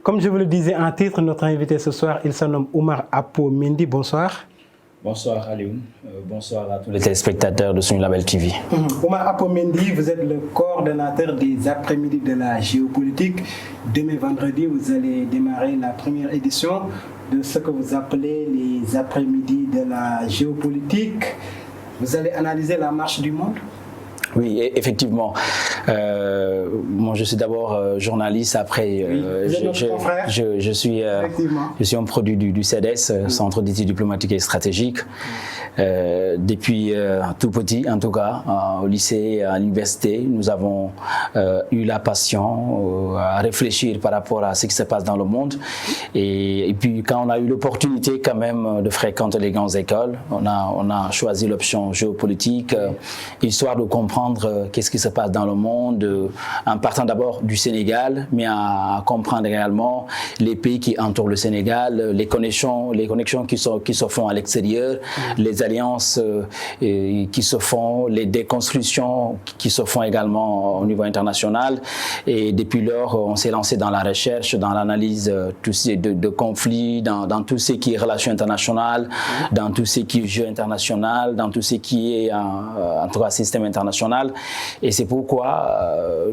Comme je vous le disais en titre, notre invité ce soir, il se nomme Oumar Apo Mendy. Bonsoir. Bonsoir Alioune, bonsoir à tous les téléspectateurs de Sunu Label TV. Oumar Apo Mendy, vous êtes le coordonnateur des après-midi de la géopolitique. Demain vendredi, vous allez démarrer la première édition de ce que vous appelez les après-midi de la géopolitique. Vous allez analyser la marche du monde? Oui, effectivement. Moi, je suis d'abord journaliste. Après, je suis un produit du CEDES, Centre d'études diplomatiques et stratégiques. Depuis tout petit, en tout cas, au lycée, à l'université, nous avons eu la passion à réfléchir par rapport à ce qui se passe dans le monde. Et puis, quand on a eu l'opportunité quand même de fréquenter les grandes écoles, on a choisi l'option géopolitique, histoire de comprendre qu'est-ce qui se passe dans le monde, en partant d'abord du Sénégal, mais à comprendre également les pays qui entourent le Sénégal, les connexions qui se font à l'extérieur, les alliances qui se font, les déconstructions qui se font également au niveau international. Et depuis lors, on s'est lancé dans la recherche, dans l'analyse de conflits, dans tout ce qui est relations internationales, dans tout ce qui est jeu international, dans tout ce qui est en tout cas système international. Et c'est pourquoi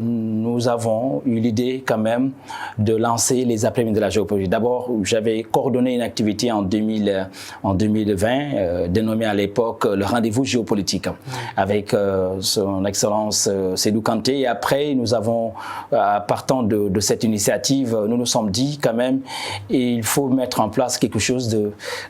nous avons eu l'idée quand même de lancer les après-midi de la géopolitique. D'abord, j'avais coordonné une activité en 2020, dénommée à l'époque le rendez-vous géopolitique, avec son excellence Sédou Kanté. Et après, nous avons, partant de cette initiative, nous nous sommes dit quand même, il faut mettre en place quelque chose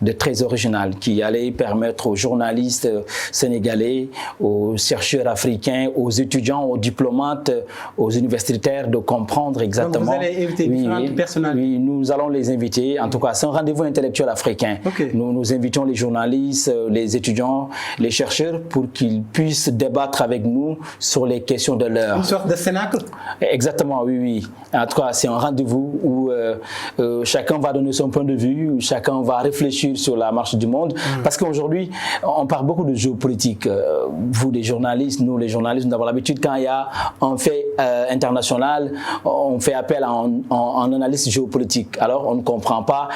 de très original qui allait permettre aux journalistes sénégalais, aux chercheurs africains, aux étudiants, aux diplomates, aux universitaires de comprendre exactement. Donc vous allez inviter différentes personnalités. Oui, nous allons les inviter. En tout cas, c'est un rendez-vous intellectuel africain. Okay. Nous invitons les journalistes, les étudiants, les chercheurs pour qu'ils puissent débattre avec nous sur les questions de l'heure. Une sorte de cénacle? Exactement, oui. En tout cas, c'est un rendez-vous où chacun va donner son point de vue, où chacun va réfléchir sur la marche du monde. Parce qu'aujourd'hui, on parle beaucoup de géopolitique. Vous, les journalistes, nous, les journalistes, nous avons l'habitude, quand il y a un fait international, on fait appel à un analyste géopolitique. Alors, on ne comprend pas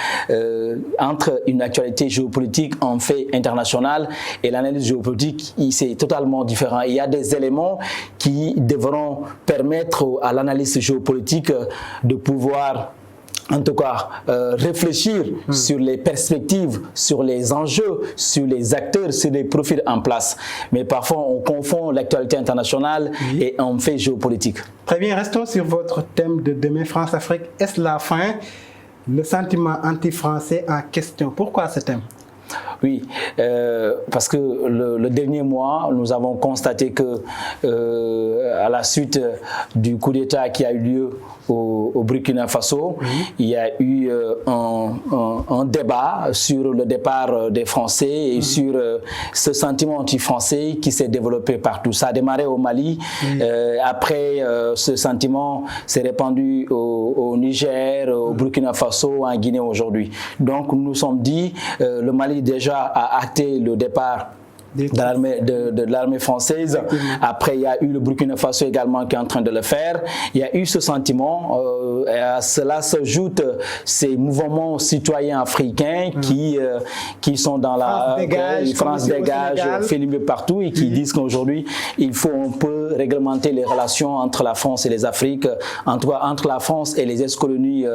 entre une actualité géopolitique, un fait international et l'analyse géopolitique, c'est totalement différent. Il y a des éléments qui devront permettre à l'analyste géopolitique de pouvoir en tout cas, réfléchir sur les perspectives, sur les enjeux, sur les acteurs, sur les profils en place. Mais parfois, on confond l'actualité internationale et un fait géopolitique. Très bien, restons sur votre thème de demain, France-Afrique. Est-ce la fin? Le sentiment anti-français en question. Pourquoi ce thème? Oui, parce que le dernier mois, nous avons constaté que à la suite du coup d'État qui a eu lieu au Burkina Faso, il y a eu un débat sur le départ des Français et sur ce sentiment anti-français qui s'est développé partout. Ça a démarré au Mali, après ce sentiment s'est répandu au Niger, au Burkina Faso, en Guinée aujourd'hui. Donc nous nous sommes dit, le Mali déjà a acté le départ de l'armée française. Après, il y a eu le Burkina Faso également qui est en train de le faire. Il y a eu ce sentiment. Et à cela s'ajoutent ces mouvements citoyens africains qui sont dans la France dégage, fait le mieux partout et qui disent qu'aujourd'hui, il faut un peu réglementer les relations entre la France et les Afriques, entre la France et les ex-colonies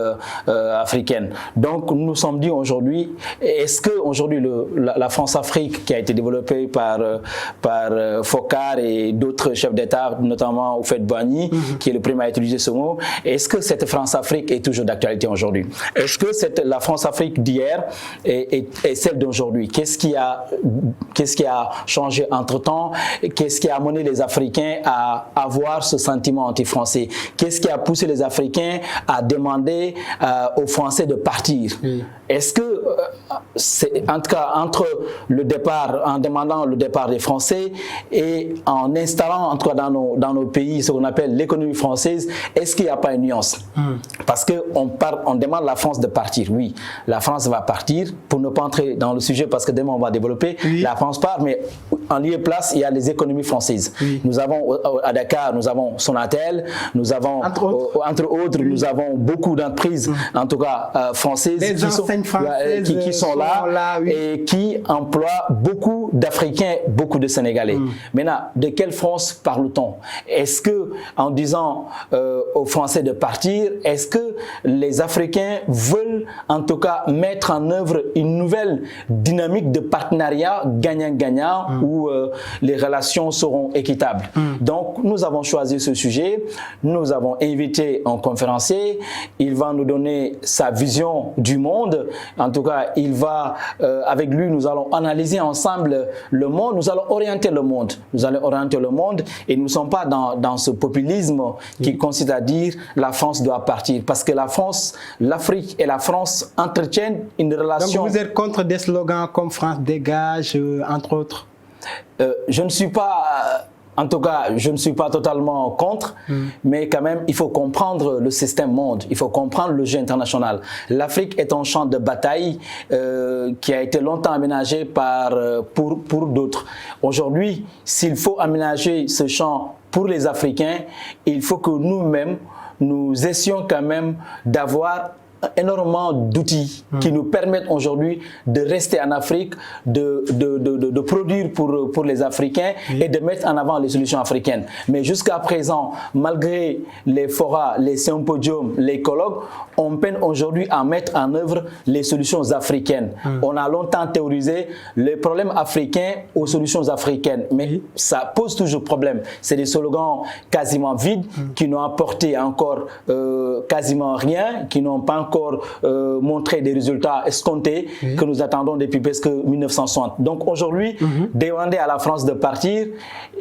africaines. Donc, nous nous sommes dit aujourd'hui, est-ce que aujourd'hui la France-Afrique qui a été développée par Foccart et d'autres chefs d'État, notamment Houphouët-Boigny, qui est le premier à utiliser ce mot. Est-ce que cette France-Afrique est toujours d'actualité aujourd'hui? Est-ce que la France-Afrique d'hier est celle d'aujourd'hui? Qu'est-ce qui a changé entre-temps? Qu'est-ce qui a amené les Africains à avoir ce sentiment anti-français? Qu'est-ce qui a poussé les Africains à demander aux Français de partir? Est-ce que, en tout cas, entre le départ, en demandant le départ des Français et en installant, en tout cas dans nos pays, ce qu'on appelle l'économie française, est-ce qu'il n'y a pas une nuance? Parce qu'on demande à la France de partir. Oui, la France va partir, pour ne pas entrer dans le sujet, parce que demain on va développer, la France part, mais en lieu et place, il y a les économies françaises. Oui. Nous avons à Dakar, nous avons Sonatel, nous avons, entre autres, nous avons beaucoup d'entreprises, en tout cas françaises, qui sont là, oui. Et qui emploient beaucoup d'Africains, beaucoup de Sénégalais. Maintenant, de quelle France parle-t-on? Est-ce que, en disant aux Français de partir, est-ce que les Africains veulent en tout cas mettre en œuvre une nouvelle dynamique de partenariat gagnant-gagnant où les relations seront équitables? Donc, nous avons choisi ce sujet, nous avons invité un conférencier, il va nous donner sa vision du monde, en tout cas, il va, avec lui, nous allons analyser ensemble le monde, nous allons orienter le monde, et nous ne sommes pas dans ce populisme qui consiste à dire la France doit partir, parce que la France, l'Afrique et la France entretiennent une relation. Donc vous êtes contre des slogans comme France dégage, entre autres? Je ne suis pas... En tout cas, je ne suis pas totalement contre, mais quand même, il faut comprendre le système monde, il faut comprendre le jeu international. L'Afrique est un champ de bataille qui a été longtemps aménagé pour d'autres. Aujourd'hui, s'il faut aménager ce champ pour les Africains, il faut que nous-mêmes, nous essayons quand même d'avoir énormément d'outils qui nous permettent aujourd'hui de rester en Afrique, de produire pour les Africains et de mettre en avant les solutions africaines. Mais jusqu'à présent, malgré les forats, les symposiums, les colloques, on peine aujourd'hui à mettre en œuvre les solutions africaines. On a longtemps théorisé les problèmes africains aux solutions africaines, mais ça pose toujours problème. C'est des slogans quasiment vides qui n'ont apporté encore quasiment rien, qui n'ont pas encore montré des résultats escomptés que nous attendons depuis presque 1960. Donc aujourd'hui, demander à la France de partir,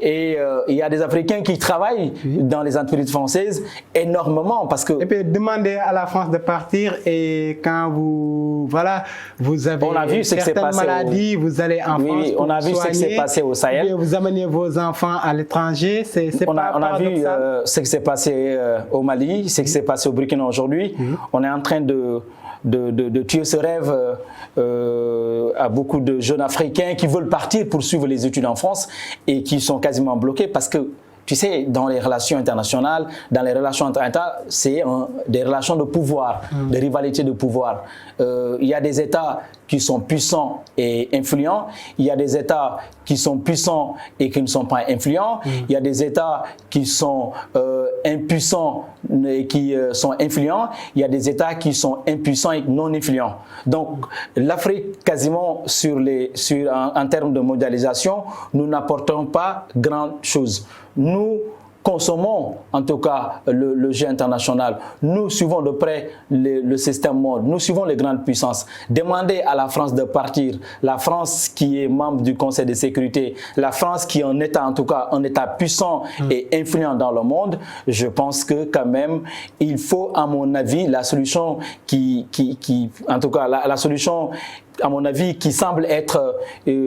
et il y a des Africains qui travaillent dans les entreprises françaises énormément parce que... Et puis demander à la France de partir, et quand vous avez certaines maladies, vous allez en France pour on a vu ce qui s'est passé au Sahel. Vous amenez vos enfants à l'étranger, on a vu ce qui s'est passé au Mali, ce qui s'est passé au Burkina aujourd'hui. On est en train de tuer ce rêve à beaucoup de jeunes Africains qui veulent partir pour suivre les études en France et qui sont quasiment bloqués parce que, tu sais, dans les relations internationales, dans les relations entre États, c'est des relations de pouvoir, de rivalité de pouvoir. Il y a des États qui sont puissants et influents, il y a des États qui sont puissants et qui ne sont pas influents, il y a des États qui sont impuissants et qui sont influents, il y a des États qui sont impuissants et non influents. Donc l'Afrique, quasiment en termes de mondialisation, nous n'apportons pas grand-chose. Nous consommons en tout cas le jeu international. Nous suivons de près le système monde. Nous suivons les grandes puissances. Demander à la France de partir, la France qui est membre du Conseil de sécurité, la France qui est un État, en tout cas un État puissant et influent dans le monde, je pense que quand même il faut, à mon avis, la solution en tout cas la solution à mon avis, qui semble être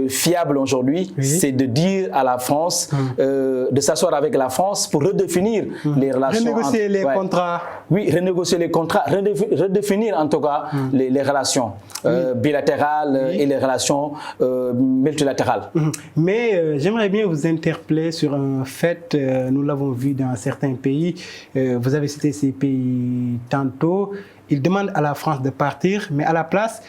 fiable aujourd'hui, c'est de dire à la France, de s'asseoir avec la France pour redéfinir les relations. Renégocier les contrats. Oui, renégocier les contrats, redéfinir en tout cas les relations bilatérales et les relations multilatérales. Mais j'aimerais bien vous interpeller sur un fait, nous l'avons vu dans certains pays, vous avez cité ces pays tantôt, ils demandent à la France de partir, mais à la place,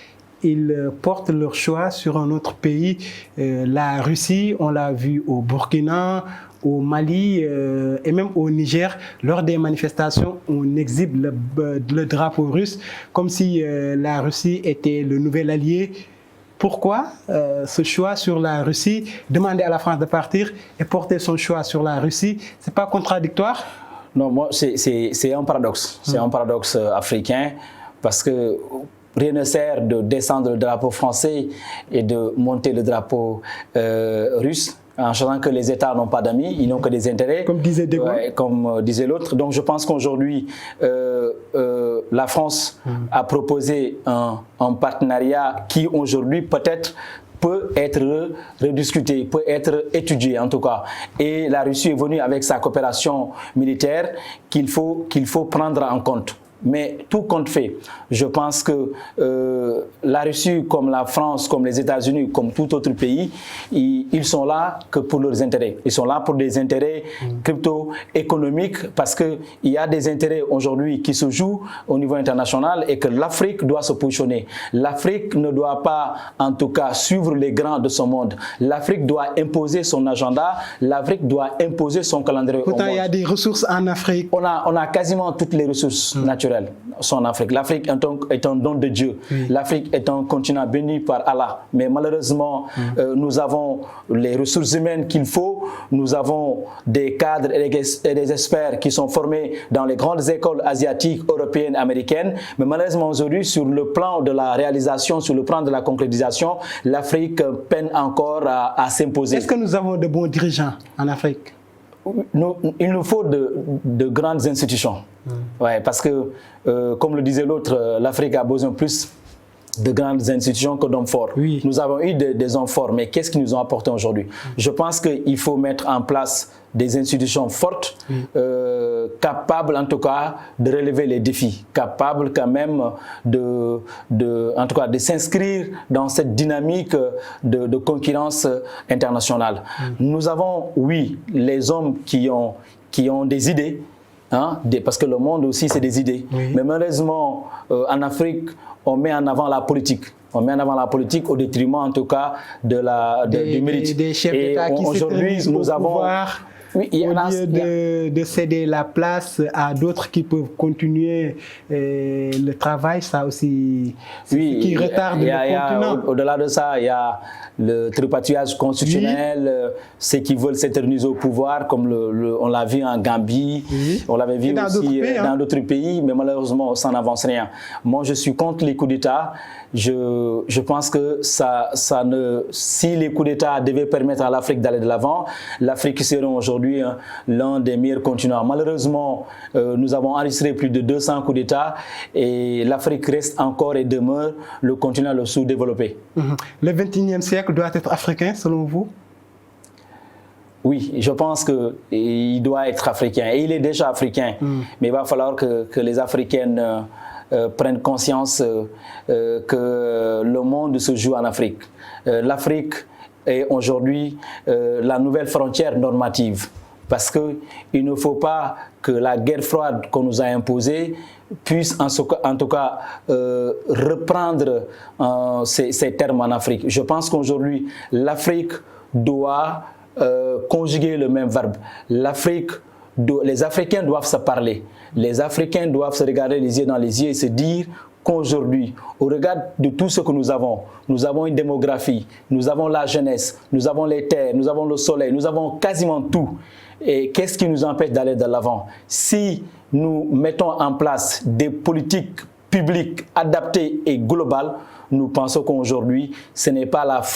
ils portent leur choix sur un autre pays. La Russie, on l'a vu au Burkina, au Mali et même au Niger. Lors des manifestations, on exhibe le drapeau russe comme si la Russie était le nouvel allié. Pourquoi ce choix sur la Russie, demander à la France de partir et porter son choix sur la Russie, c'est pas contradictoire? Non, moi, c'est un paradoxe. C'est un paradoxe africain parce que rien ne sert de descendre le drapeau français et de monter le drapeau russe, en sachant que les États n'ont pas d'amis, ils n'ont que des intérêts. Comme disait De Gaulle. Comme disait l'autre. Donc je pense qu'aujourd'hui, la France a proposé un partenariat qui aujourd'hui peut-être peut être rediscuté, peut être étudié en tout cas. Et la Russie est venue avec sa coopération militaire qu'il faut prendre en compte. Mais tout compte fait, je pense que la Russie, comme la France, comme les États-Unis, comme tout autre pays, ils sont là que pour leurs intérêts. Ils sont là pour des intérêts crypto-économiques parce qu'il y a des intérêts aujourd'hui qui se jouent au niveau international et que l'Afrique doit se positionner. L'Afrique ne doit pas, en tout cas, suivre les grands de son monde. L'Afrique doit imposer son agenda. L'Afrique doit imposer son calendrier. Pourtant, il y a des ressources en Afrique. On a quasiment toutes les ressources naturelles sont en Afrique. L'Afrique est un don de Dieu. L'Afrique est un continent béni par Allah. Mais malheureusement, nous avons les ressources humaines qu'il faut. Nous avons des cadres et des experts qui sont formés dans les grandes écoles asiatiques, européennes, américaines. Mais malheureusement, aujourd'hui, sur le plan de la réalisation, sur le plan de la concrétisation, l'Afrique peine encore à s'imposer. Est-ce que nous avons de bons dirigeants en Afrique? Il nous faut de grandes institutions. Ouais, parce que, comme le disait l'autre, l'Afrique a besoin plus de grandes institutions que d'hommes forts. Oui. Nous avons eu des hommes forts, mais qu'est-ce qu'ils nous ont apporté aujourd'hui? Je pense qu'il faut mettre en place des institutions fortes, capables en tout cas de relever les défis, capables quand même en tout cas de s'inscrire dans cette dynamique de concurrence internationale. Nous avons, oui, les hommes qui ont des idées, hein, parce que le monde aussi c'est des idées, mais malheureusement en Afrique on met en avant la politique. On met en avant la politique au détriment en tout cas du mérite. Des chefs d'État qui aujourd'hui nous avons pouvoir. Oui, au lieu de céder la place à d'autres qui peuvent continuer le travail, ça aussi, qui retarde le continent. Au-delà de ça, il y a le tripatouillage constitutionnel, ceux qui veulent s'éterniser au pouvoir, comme on l'a vu en Gambie, on l'avait vu aussi dans d'autres pays, mais malheureusement, ça n'avance rien. Moi, je suis contre les coups d'État. Je pense que si les coups d'État devaient permettre à l'Afrique d'aller de l'avant, l'Afrique serait aujourd'hui l'un des meilleurs continents. Malheureusement, nous avons enregistré plus de 200 coups d'État et l'Afrique reste encore et demeure le continent le sous-développé. Le 21e siècle doit être africain, selon vous? Oui, je pense qu'il doit être africain et il est déjà africain, mais il va falloir que les Africaines prennent conscience que le monde se joue en Afrique. L'Afrique est aujourd'hui la nouvelle frontière normative parce qu'il ne faut pas que la guerre froide qu'on nous a imposée puisse en tout cas reprendre ces termes en Afrique. Je pense qu'aujourd'hui, l'Afrique doit conjuguer le même verbe. Les Africains doivent se parler. Les Africains doivent se regarder les yeux dans les yeux et se dire qu'aujourd'hui, au regard de tout ce que nous avons une démographie, nous avons la jeunesse, nous avons les terres, nous avons le soleil, nous avons quasiment tout. Et qu'est-ce qui nous empêche d'aller de l'avant? Si nous mettons en place des politiques publiques adaptées et globales, nous pensons qu'aujourd'hui,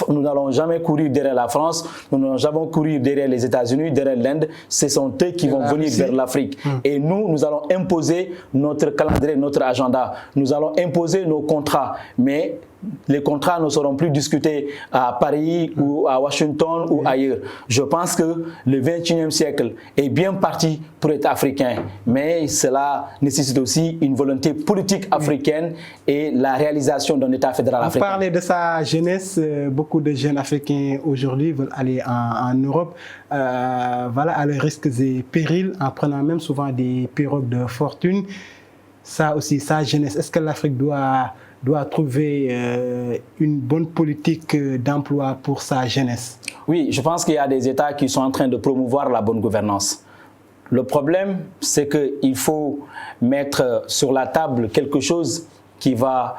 nous n'allons jamais courir derrière la France, nous n'allons jamais courir derrière les États-Unis, derrière l'Inde. Ce sont eux qui vont venir vers l'Afrique. Et nous allons imposer notre calendrier, notre agenda. Nous allons imposer nos contrats. Mais les contrats ne seront plus discutés à Paris ou à Washington ou ailleurs. Je pense que le 21e siècle est bien parti pour être africain, mais cela nécessite aussi une volonté politique africaine et la réalisation d'un État fédéral africain. Vous parlez de sa jeunesse, beaucoup de jeunes Africains aujourd'hui veulent aller en Europe, voilà, à leurs risques et périls, en prenant même souvent des pirogues de fortune. Ça aussi, sa jeunesse, est-ce que l'Afrique doit trouver une bonne politique d'emploi pour sa jeunesse? Oui, je pense qu'il y a des États qui sont en train de promouvoir la bonne gouvernance. Le problème, c'est qu'il faut mettre sur la table quelque chose qui va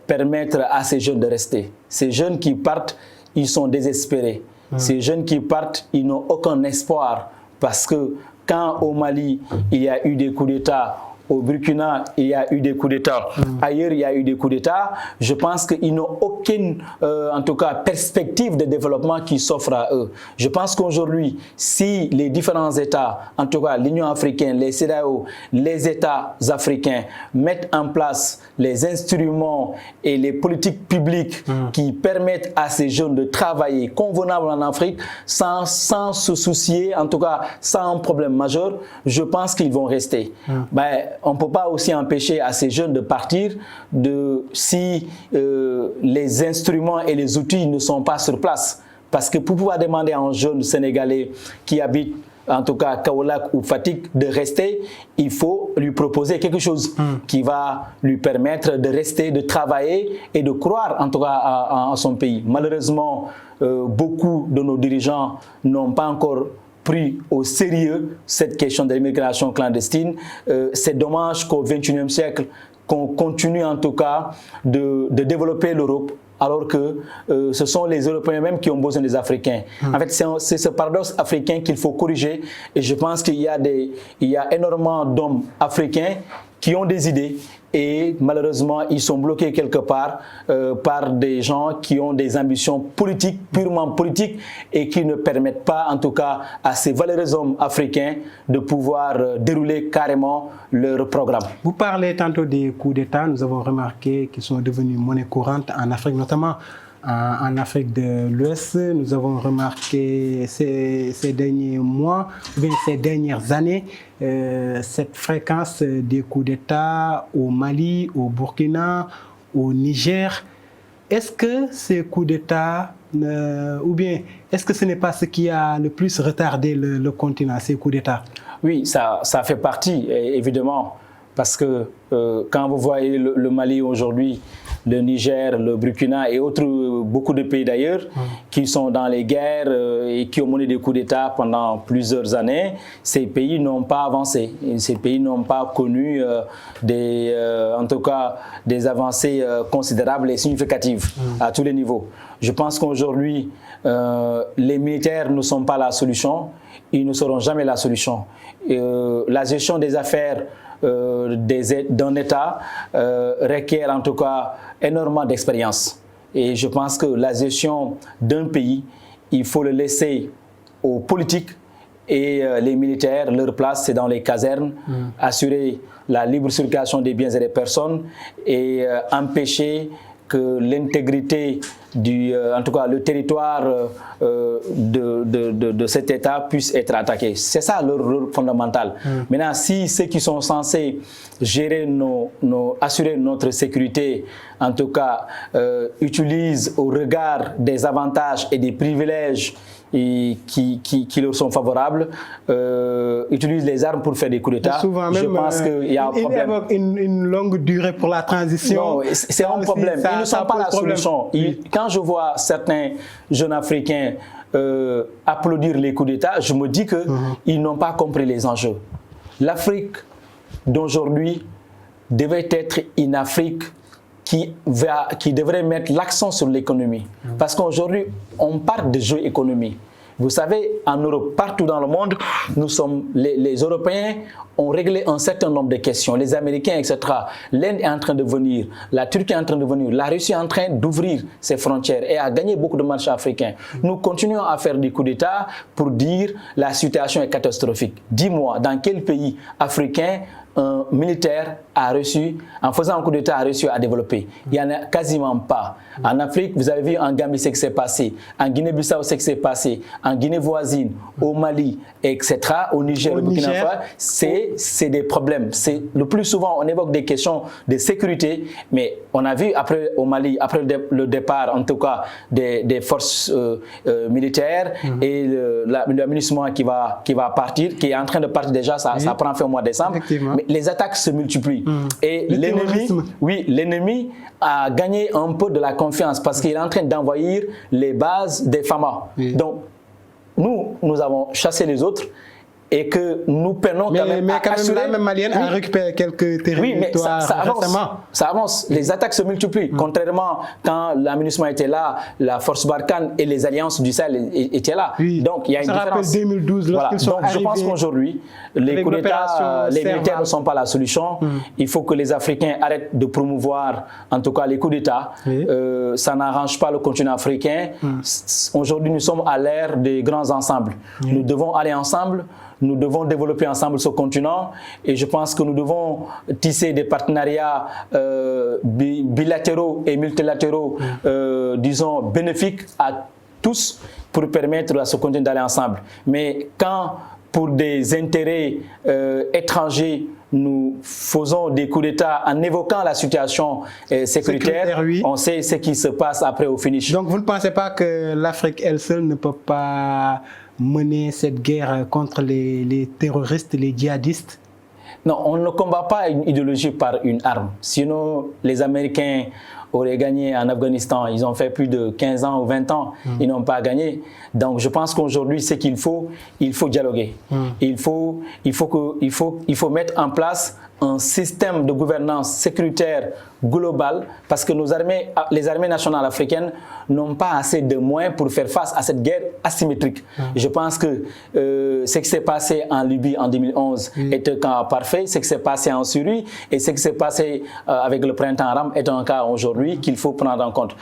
permettre à ces jeunes de rester. Ces jeunes qui partent, ils sont désespérés. Ces jeunes qui partent, ils n'ont aucun espoir parce que quand au Mali, il y a eu des coups d'État, au Burkina, il y a eu des coups d'État. Ailleurs, il y a eu des coups d'État. Je pense qu'ils n'ont aucune, en tout cas, perspective de développement qui s'offre à eux. Je pense qu'aujourd'hui, si les différents États, en tout cas l'Union africaine, les CEDEAO, les États africains mettent en place les instruments et les politiques publiques qui permettent à ces jeunes de travailler convenable en Afrique sans se soucier, en tout cas sans un problème majeur, je pense qu'ils vont rester. on ne peut pas aussi empêcher à ces jeunes de partir si les instruments et les outils ne sont pas sur place. Parce que pour pouvoir demander à un jeune Sénégalais qui habite en tout cas Kaolack ou Fatick de rester, il faut lui proposer quelque chose qui va lui permettre de rester, de travailler et de croire en tout cas à son pays. Malheureusement, beaucoup de nos dirigeants n'ont pas encore pris au sérieux cette question de l'immigration clandestine. C'est dommage qu'au XXIe siècle, qu'on continue en tout cas de développer l'Europe, alors que ce sont les Européens même qui ont besoin des Africains. En fait, c'est ce paradoxe africain qu'il faut corriger, et je pense qu'il y a énormément d'hommes africains qui ont des idées, et malheureusement, ils sont bloqués quelque part par des gens qui ont des ambitions politiques, purement politiques, et qui ne permettent pas, en tout cas, à ces valeureux hommes africains de pouvoir dérouler carrément leur programme. Vous parlez tantôt des coups d'État. Nous avons remarqué qu'ils sont devenus monnaie courante en Afrique, notamment en Afrique de l'Ouest. Nous avons remarqué ces derniers mois, ou bien ces dernières années, cette fréquence des coups d'État au Mali, au Burkina, au Niger. Est-ce que ces coups d'État, ou bien est-ce que ce n'est pas ce qui a le plus retardé le continent, ces coups d'État? Oui, ça fait partie, évidemment, parce que quand vous voyez le Mali aujourd'hui, le Niger, le Burkina et beaucoup de pays d'ailleurs qui sont dans les guerres et qui ont mené des coups d'État pendant plusieurs années, ces pays n'ont pas avancé. Ces pays n'ont pas connu en tout cas des avancées considérables et significatives à tous les niveaux. Je pense qu'aujourd'hui, les militaires ne sont pas la solution, ils ne seront jamais la solution. La gestion des affaires d'un État requiert en tout cas énormément d'expérience. Et je pense que la gestion d'un pays, il faut le laisser aux politiques, et les militaires, leur place c'est dans les casernes, assurer la libre circulation des biens et des personnes et empêcher que l'intégrité en tout cas le territoire de cet État puisse être attaqué. C'est ça leur rôle fondamental. Maintenant, si ceux qui sont censés gérer assurer notre sécurité, en tout cas, utilisent au regard des avantages et des privilèges qui leur sont favorables, utilisent les armes pour faire des coups d'État, je pense qu'il y a un problème. Il évoque une longue durée pour la transition. Non, c'est un problème. Ils ne sont pas la solution. Quand je vois certains jeunes Africains applaudir les coups d'État, je me dis qu'ils n'ont pas compris les enjeux. L'Afrique d'aujourd'hui devait être une Afrique qui devrait mettre l'accent sur l'économie. Parce qu'aujourd'hui, on parle de jeu économique. Vous savez, en Europe, partout dans le monde, les Européens ont réglé un certain nombre de questions, les Américains, etc. L'Inde est en train de venir, la Turquie est en train de venir, la Russie est en train d'ouvrir ses frontières et à gagner beaucoup de marchés africains. Nous continuons à faire des coups d'État pour dire la situation est catastrophique. Dis-moi, dans quel pays africain un militaire a reçu, en faisant un coup d'État, a réussi à développer? Il n'y en a quasiment pas. En Afrique, vous avez vu en Gambie ce qui s'est passé, en Guinée-Bissau ce qui s'est passé, en Guinée voisine, au Mali, etc., au Niger, au Burkina Faso, c'est des problèmes. Le plus souvent, on évoque des questions de sécurité, mais on a vu après au Mali, après le départ, en tout cas, des forces militaires et le MINUSMA qui va partir, qui est en train de partir déjà, ça prend fin au mois de décembre. Mais les attaques se multiplient. Et l'ennemi a gagné un peu de la confiance parce qu'il est en train d'envahir les bases des FAMA. Donc, nous avons chassé les autres et que nous peinons quand même à assurer... Mais la même malienne a récupéré quelques territoires récemment. Ça avance. Les attaques se multiplient. Contrairement, quand la MINUSMA était là, la force Barkhane et les alliances du Sahel étaient là. Donc, il y a une différence. Ça rappelle 2012, lorsqu'ils sont arrivés. Je pense qu'aujourd'hui, les coups d'État, les militaires ne sont pas la solution. Il faut que les Africains arrêtent de promouvoir, en tout cas, les coups d'État. Ça n'arrange pas le continent africain. Aujourd'hui, nous sommes à l'ère des grands ensembles. Nous devons aller ensemble. Nous devons développer ensemble ce continent et je pense que nous devons tisser des partenariats bilatéraux et multilatéraux, disons, bénéfiques à tous pour permettre à ce continent d'aller ensemble. Mais quand, pour des intérêts étrangers, nous faisons des coups d'État en évoquant la situation sécuritaire, oui. On sait ce qui se passe après au finish. Donc vous ne pensez pas que l'Afrique elle seule ne peut pas mener cette guerre contre les terroristes, les djihadistes? Non, on ne combat pas une idéologie par une arme. Sinon, les Américains auraient gagné en Afghanistan. Ils ont fait plus de 15 ans ou 20 ans. Ils n'ont pas gagné. Donc, je pense qu'aujourd'hui, ce qu'il faut dialoguer. Il faut mettre en place un système de gouvernance sécuritaire global parce que les armées nationales africaines n'ont pas assez de moyens pour faire face à cette guerre asymétrique. Je pense que ce qui s'est passé en Libye en 2011 est un cas parfait, ce qui s'est passé en Syrie et ce qui s'est passé avec le printemps arabe est un cas aujourd'hui qu'il faut prendre en compte.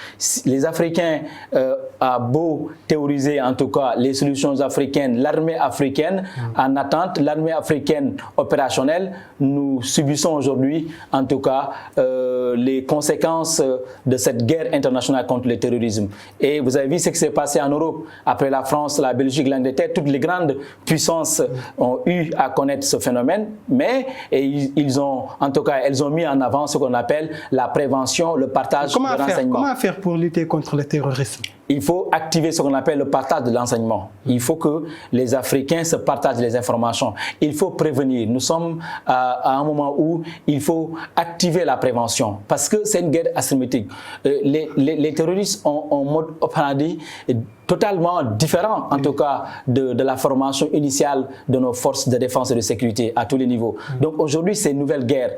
Les Africains ont beau théoriser en tout cas les solutions africaines, l'armée africaine en attente, l'armée africaine opérationnelle, nous subissons aujourd'hui en tout cas les conséquences de cette guerre internationale contre le terrorisme. Et vous avez vu ce qui s'est passé en Europe. Après la France, la Belgique, l'Angleterre, toutes les grandes puissances ont eu à connaître ce phénomène, mais elles ont mis en avant ce qu'on appelle la prévention, le partage de renseignements. Comment faire pour lutter contre le terrorisme? Il faut activer ce qu'on appelle le partage de l'enseignement. Il faut que les Africains se partagent les informations. Il faut prévenir. Nous sommes à un moment où il faut activer la prévention parce que c'est une guerre asymétrique. Les terroristes ont un mode operandi totalement différent, en tout cas, de la formation initiale de nos forces de défense et de sécurité à tous les niveaux. Donc aujourd'hui, c'est une nouvelle guerre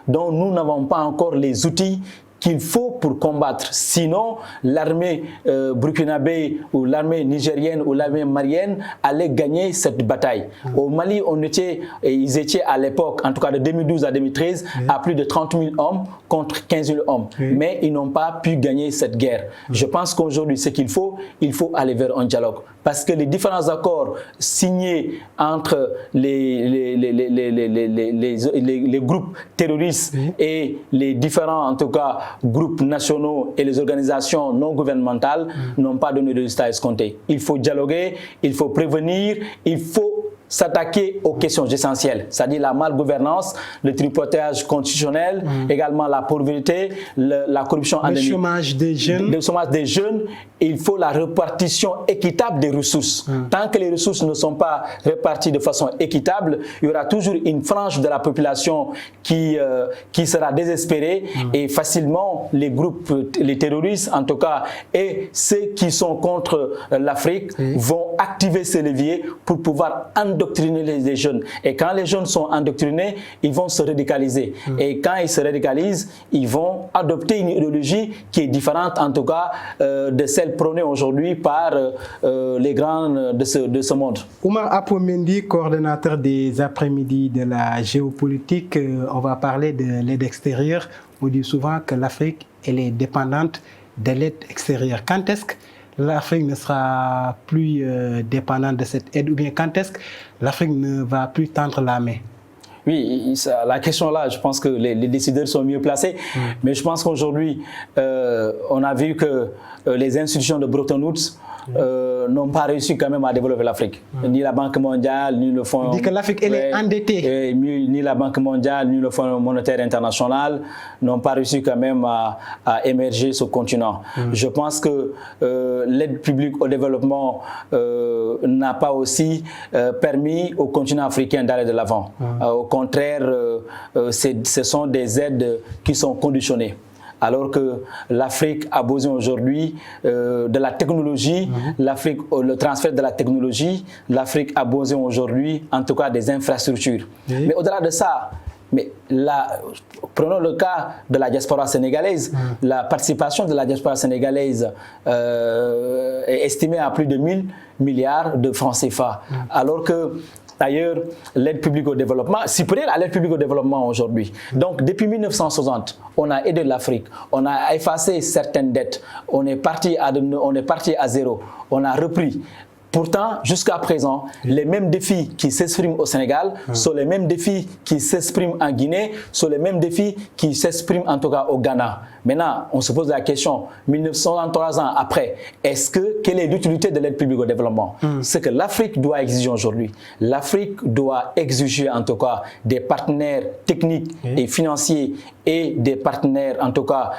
dont nous n'avons pas encore les outils qu'il faut pour combattre. Sinon, l'armée burkinabé ou l'armée nigérienne ou l'armée malienne allait gagner cette bataille. Au Mali, ils étaient à l'époque, en tout cas de 2012 à 2013, à plus de 30 000 hommes contre 15 000 hommes. Mais ils n'ont pas pu gagner cette guerre. Je pense qu'aujourd'hui, ce qu'il faut aller vers un dialogue. Parce que les différents accords signés entre les groupes terroristes et les différents, en tout cas, groupes nationaux et les organisations non gouvernementales n'ont pas donné de résultats escomptés. Il faut dialoguer, il faut prévenir, il faut s'attaquer aux questions essentielles, c'est-à-dire la malgouvernance, le tripotage constitutionnel, également la pauvreté, la corruption endémique. Le chômage des jeunes. Il faut la répartition équitable des ressources. Tant que les ressources ne sont pas réparties de façon équitable, il y aura toujours une frange de la population qui sera désespérée et facilement les groupes, les terroristes en tout cas, et ceux qui sont contre l'Afrique vont activer ces leviers pour pouvoir endoctriner les jeunes. Et quand les jeunes sont endoctrinés, ils vont se radicaliser. Et quand ils se radicalisent, ils vont adopter une idéologie qui est différente, en tout cas, de celle prônée aujourd'hui par les grands de ce monde. Oumar Apo-Mendy, coordonnateur des après-midi de la géopolitique, on va parler de l'aide extérieure. On dit souvent que l'Afrique elle est dépendante de l'aide extérieure. Quand est-ce que l'Afrique ne sera plus dépendante de cette aide, ou bien quand est-ce que l'Afrique ne va plus tendre la main? Oui, la question là, je pense que les décideurs sont mieux placés. Mais je pense qu'aujourd'hui, on a vu que les institutions de Bretton Woods n'ont pas réussi quand même à développer l'Afrique. Ni la Banque mondiale, ni le Fonds... On dit que l'Afrique, elle est endettée. Ni la Banque mondiale, ni le Fonds monétaire international n'ont pas réussi quand même à émerger ce continent. Je pense que l'aide publique au développement n'a pas aussi permis au continent africain d'aller de l'avant. Au contraire, ce sont des aides qui sont conditionnées. Alors que l'Afrique a besoin aujourd'hui de la technologie, le transfert de la technologie, l'Afrique a besoin aujourd'hui en tout cas des infrastructures. Mais au-delà de ça, prenons le cas de la diaspora sénégalaise. La participation de la diaspora sénégalaise est estimée à plus de 1 000 milliards de francs CFA. Alors que d'ailleurs, l'aide publique au développement, supérieure à l'aide publique au développement aujourd'hui. Donc, depuis 1960, on a aidé l'Afrique, on a effacé certaines dettes, on est parti à zéro, on a repris. Pourtant, jusqu'à présent, les mêmes défis qui s'expriment au Sénégal sont les mêmes défis qui s'expriment en Guinée, sont les mêmes défis qui s'expriment en tout cas au Ghana. Maintenant, on se pose la question, 1903 ans après, quelle est l'utilité de l'aide publique au développement? Ce que l'Afrique doit exiger aujourd'hui. L'Afrique doit exiger en tout cas des partenaires techniques et financiers et des partenaires en tout cas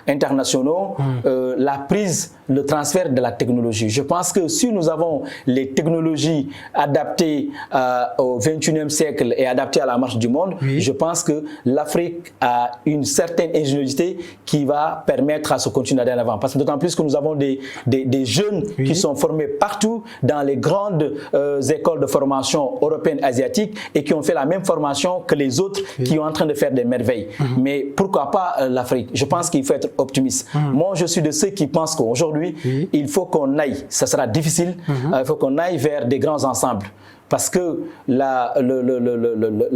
internationaux, le transfert de la technologie. Je pense que si nous avons les technologies adaptées au XXIe siècle et adaptées à la marche du monde, je pense que l'Afrique a une certaine ingéniosité qui va permettre à ce continent d'aller en avant. Parce que d'autant plus que nous avons des jeunes qui sont formés partout dans les grandes écoles de formation européennes, asiatiques et qui ont fait la même formation que les autres qui sont en train de faire des merveilles. Mais pourquoi pas l'Afrique? Je pense qu'il faut être optimiste. Moi, je suis de ceux qui pensent qu'aujourd'hui, il faut qu'on aille, ça sera difficile, il faut qu'on aille vers des grands ensembles. Parce que la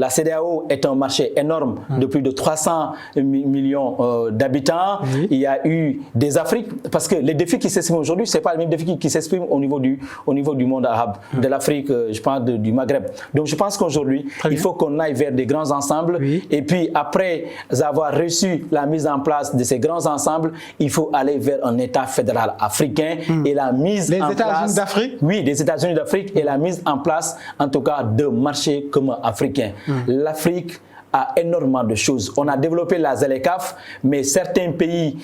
CEDEAO est un marché énorme de plus de 300 millions d'habitants. Il y a eu des Afriques, parce que les défis qui s'expriment aujourd'hui, ce n'est pas les mêmes défis qui s'expriment au niveau du monde arabe, de l'Afrique, je parle du Maghreb. Donc je pense qu'aujourd'hui, il faut qu'on aille vers des grands ensembles. Et puis après avoir reçu la mise en place de ces grands ensembles, il faut aller vers un État fédéral africain et la mise en place... Les États-Unis d'Afrique? Oui, des États-Unis d'Afrique et la mise en place en tout cas de marchés communs africains. L'Afrique a énormément de choses. On a développé la ZLECAf, mais certains pays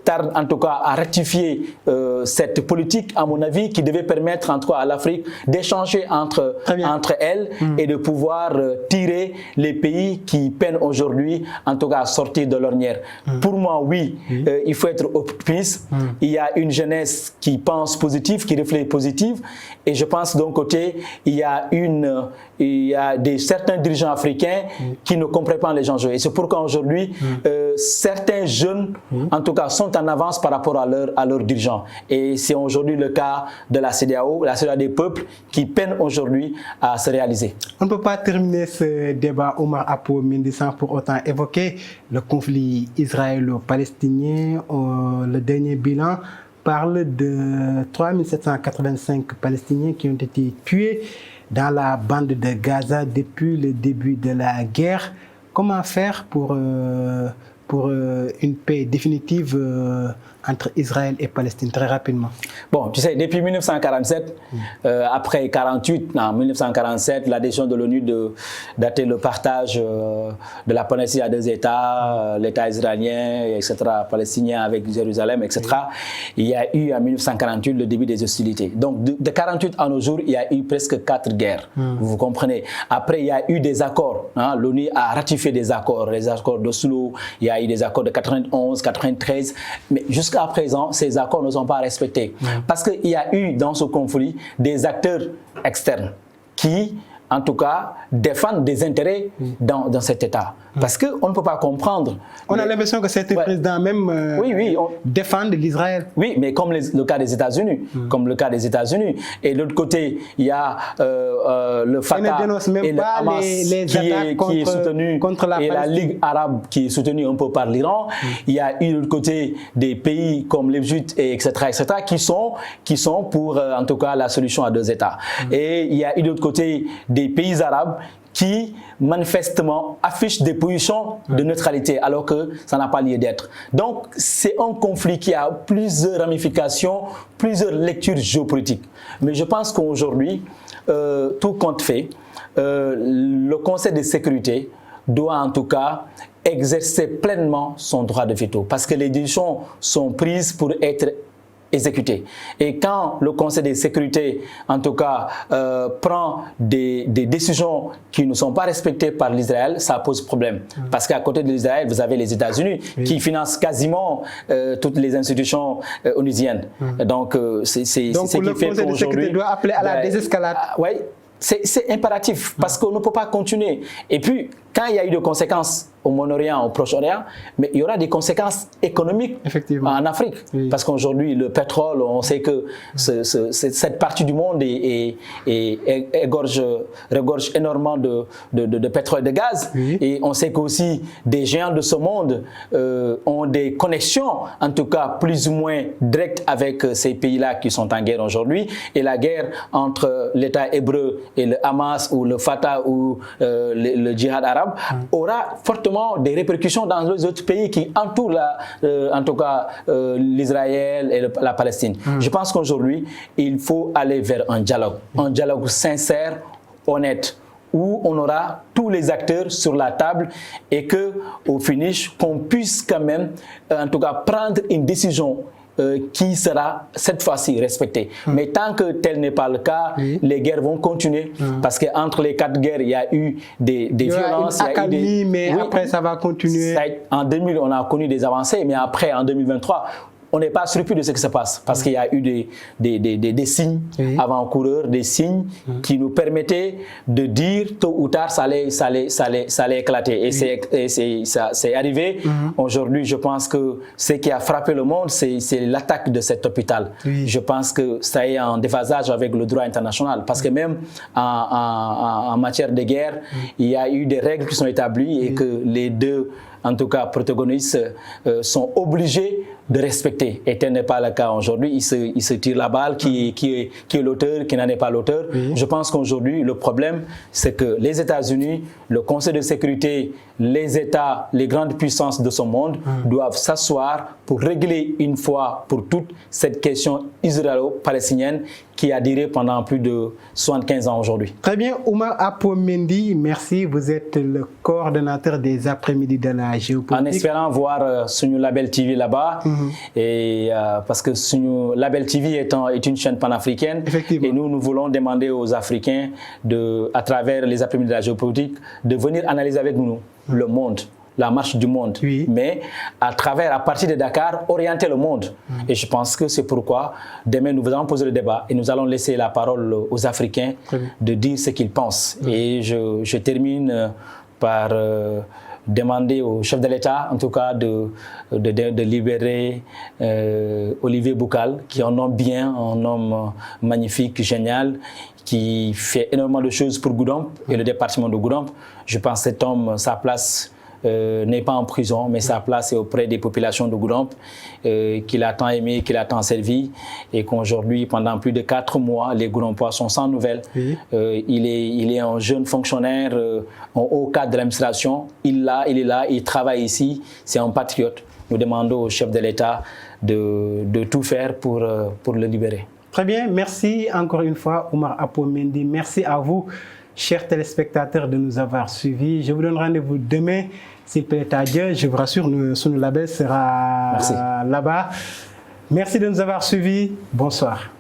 tardent en tout cas à rectifier cette politique, à mon avis, qui devait permettre en tout cas à l'Afrique d'échanger entre elles et de pouvoir tirer les pays qui peinent aujourd'hui en tout cas à sortir de l'ornière. Pour moi, oui, il faut être optimiste. Il y a une jeunesse qui pense positif, qui réfléchit positif, et je pense d'un côté, il y a certains dirigeants africains qui ne comprennent pas les enjeux. Et c'est pourquoi aujourd'hui, certains jeunes, en tout cas, sont en avance par rapport à leurs dirigeants. Et c'est aujourd'hui le cas de la CEDEAO des peuples, qui peinent aujourd'hui à se réaliser. On ne peut pas terminer ce débat, Omar Apo Mendy, sans pour autant évoquer le conflit israélo-palestinien. Le dernier bilan parle de 3785 Palestiniens qui ont été tués dans la bande de Gaza depuis le début de la guerre. Comment faire pour une paix définitive entre Israël et Palestine, très rapidement? Bon, tu sais, depuis 1947, après 48, en 1947, la décision de l'ONU dater le partage de la Palestine à deux États, l'État israélien, etc., palestinien avec Jérusalem, etc. Il y a eu en 1948 le début des hostilités. Donc de 48 à nos jours, il y a eu presque 4 guerres, vous comprenez. Après, il y a eu des accords. L'ONU a ratifié des accords, les accords d'Oslo, il y a eu des accords de 91, 93, mais jusqu'à présent, ces accords ne sont pas respectés. Parce qu'il y a eu dans ce conflit des acteurs externes qui, en tout cas, défendent des intérêts dans cet État. Parce qu'on ne peut pas comprendre. On a l'impression que certains présidents même défendent l'Israël. Oui, mais comme le cas des États-Unis. Comme le cas des États-Unis. Et de l'autre côté, il y a le Fatah et le Hamas qui est soutenu, contre la et la Ligue arabe qui est soutenue un peu par l'Iran. Il y a eu de l'autre côté des pays comme l'Égypte, etc., qui sont pour, en tout cas, la solution à deux États. Et il y a eu de l'autre côté des pays arabes qui manifestement affichent des positions de neutralité alors que ça n'a pas lieu d'être. Donc c'est un conflit qui a plusieurs ramifications, plusieurs lectures géopolitiques. Mais je pense qu'aujourd'hui, tout compte fait, le Conseil de sécurité doit en tout cas exercer pleinement son droit de veto parce que les décisions sont prises pour être exécuté. Et quand le Conseil de sécurité, en tout cas, prend des décisions qui ne sont pas respectées par l'Israël, ça pose problème. Parce qu'à côté de l'Israël, vous avez les États-Unis qui financent quasiment toutes les institutions onusiennes. Donc, c'est ce qui fait qu'aujourd'hui... Donc, le Conseil de sécurité doit appeler à la désescalade. Oui. C'est impératif parce qu'on ne peut pas continuer. Et puis, quand quand il y a eu des conséquences au Moyen-Orient, au Proche-Orient, mais il y aura des conséquences économiques en Afrique. Oui. Parce qu'aujourd'hui, le pétrole, on sait que cette partie du monde regorge énormément de pétrole et de gaz. Oui. Et on sait qu'aussi des géants de ce monde ont des connexions, en tout cas plus ou moins directes avec ces pays-là qui sont en guerre aujourd'hui. Et la guerre entre l'État hébreu et le Hamas ou le Fatah ou le djihad arabe aura fortement des répercussions dans les autres pays qui entourent en tout cas l'Israël et la Palestine. Je pense qu'aujourd'hui, il faut aller vers un dialogue sincère, honnête, où on aura tous les acteurs sur la table et qu'au finish, qu'on puisse quand même, en tout cas, prendre une décision qui sera cette fois-ci respectée. Mais tant que tel n'est pas le cas, les guerres vont continuer parce qu'entre les 4 guerres, il y a eu des violences. Il y a eu mais après ça va continuer. En 2000, on a connu des avancées, mais après, en 2023, on n'est pas surpris de ce qui se passe parce qu'il y a eu des signes avant-coureurs, des signes qui nous permettaient de dire tôt ou tard ça allait éclater. Et c'est arrivé. Aujourd'hui, je pense que ce qui a frappé le monde, c'est l'attaque de cet hôpital. Je pense que ça est en déphasage avec le droit international parce que même en matière de guerre, il y a eu des règles qui sont établies et que les deux, en tout cas protagonistes, sont obligés de respecter. Et tel n'est pas le cas aujourd'hui. Il se tire la balle, qui est l'auteur, qui n'en est pas l'auteur. Je pense qu'aujourd'hui, le problème, c'est que les États-Unis, le Conseil de sécurité, les États, les grandes puissances de ce monde doivent s'asseoir pour régler une fois pour toutes cette question israélo-palestinienne qui a duré pendant plus de 75 ans aujourd'hui. Très bien, Oumar Apo-Mendy, merci. Vous êtes le coordonnateur des après-midi de la géopolitique. En espérant voir Sunu Label TV là-bas, et parce que Sunu Label TV est une chaîne panafricaine, et nous voulons demander aux Africains, à travers les après-midi de la géopolitique, de venir analyser avec nous le monde, la marche du monde, mais à partir de Dakar, orienter le monde. Et je pense que c'est pourquoi demain nous allons poser le débat et nous allons laisser la parole aux Africains de dire ce qu'ils pensent. Et je termine par demander au chef de l'État, en tout cas, de libérer Olivier Boucal, qui est un homme magnifique, génial, qui fait énormément de choses pour Goudomp et le département de Goudomp. Je pense que cet homme, sa place n'est pas en prison, mais sa place est auprès des populations de Goudomp, qu'il a tant aimé, qu'il a tant servi, et qu'aujourd'hui, pendant plus de 4 mois, les Goudompois sont sans nouvelles. Il est un jeune fonctionnaire en haut cadre de l'administration. Il est là, il travaille ici, c'est un patriote. Nous demandons au chef de l'État de tout faire pour le libérer. Très bien, merci encore une fois, Oumar Apo-Mendy. Merci à vous, chers téléspectateurs, de nous avoir suivis. Je vous donne rendez-vous demain, s'il plaît à Dieu. Je vous rassure, Sunu Label sera là-bas. Merci de nous avoir suivis. Bonsoir.